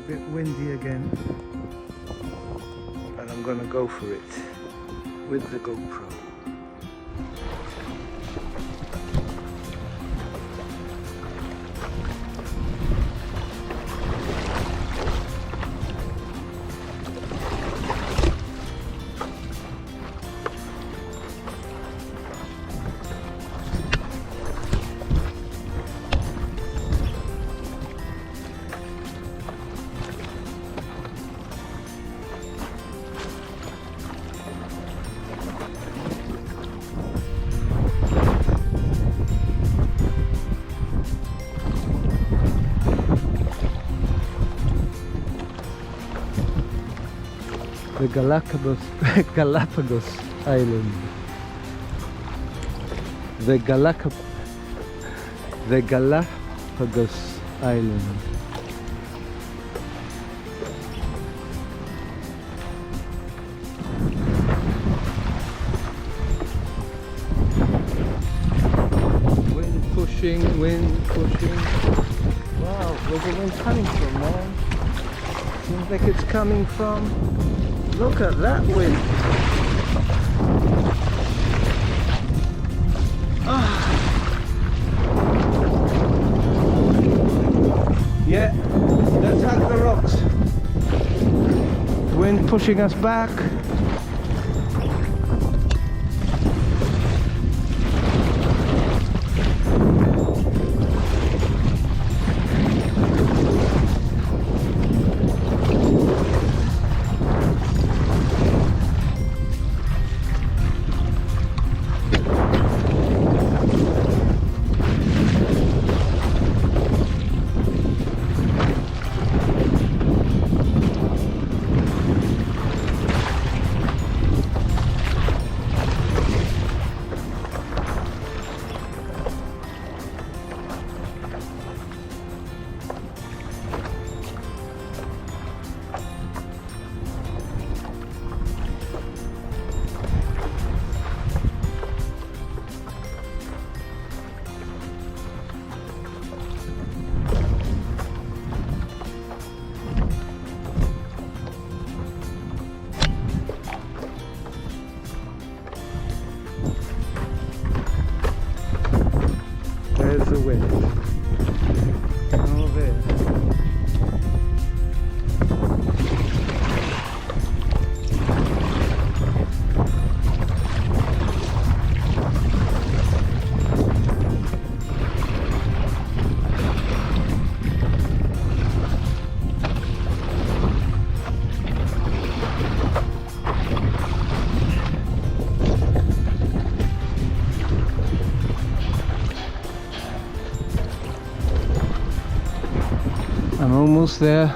bit windy again, and I'm gonna go for it with the GoPro. The Galapagos Island. The Galapagos Island. Wind pushing. Wow, where's the wind coming from, man? Seems like it's coming from... Look at that wind. Yeah, let's hug the rocks. Wind pushing us back. There's the wind. Oh, there. I'm almost there.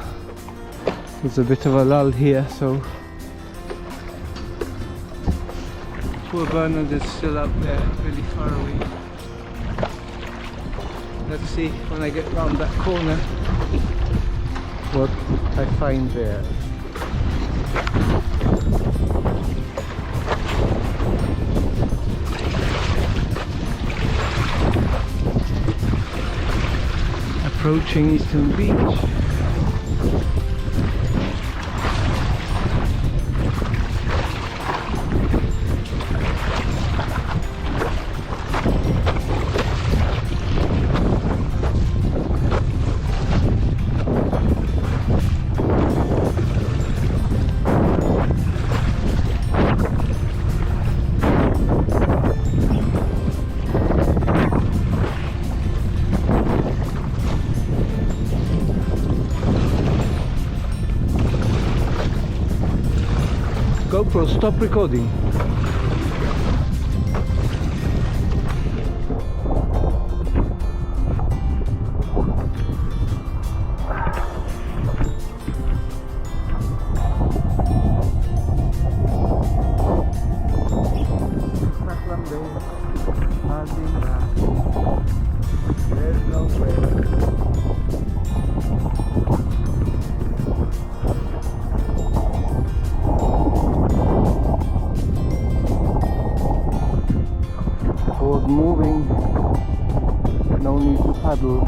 There's a bit of a lull here, so poor Bernard is still up there, really far away. Let's see when I get round that corner what I find there. Approaching Eastern Beach. GoPro, stop recording. There's no way. Moving, no need to paddle.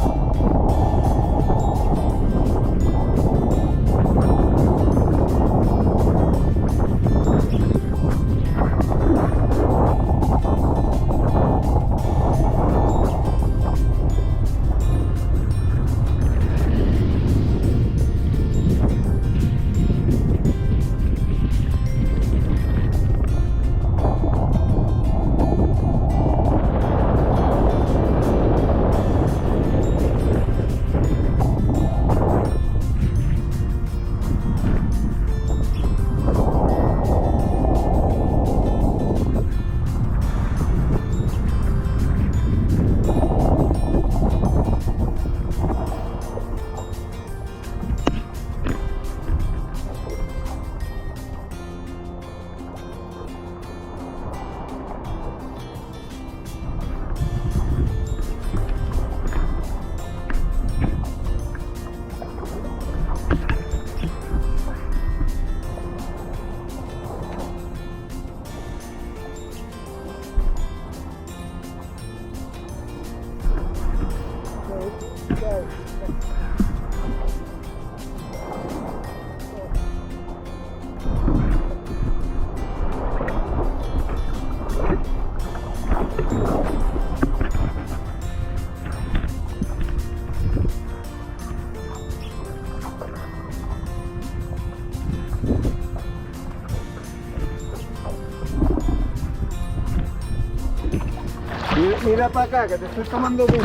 Mira para acá, que te estoy tomando mucho.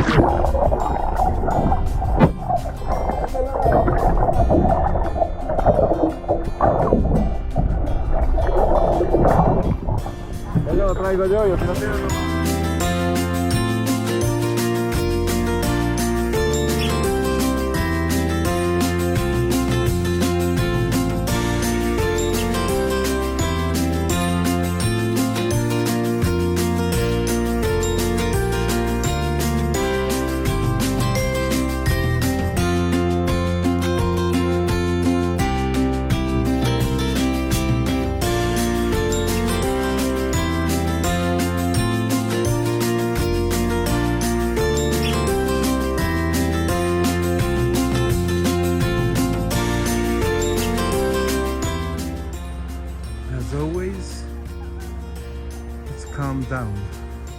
Ya lo traigo yo si no tienes... As always, it's calmed down.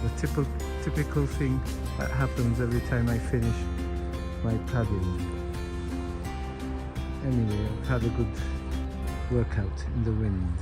The typical thing that happens every time I finish my paddling. Anyway, I've had a good workout in the wind.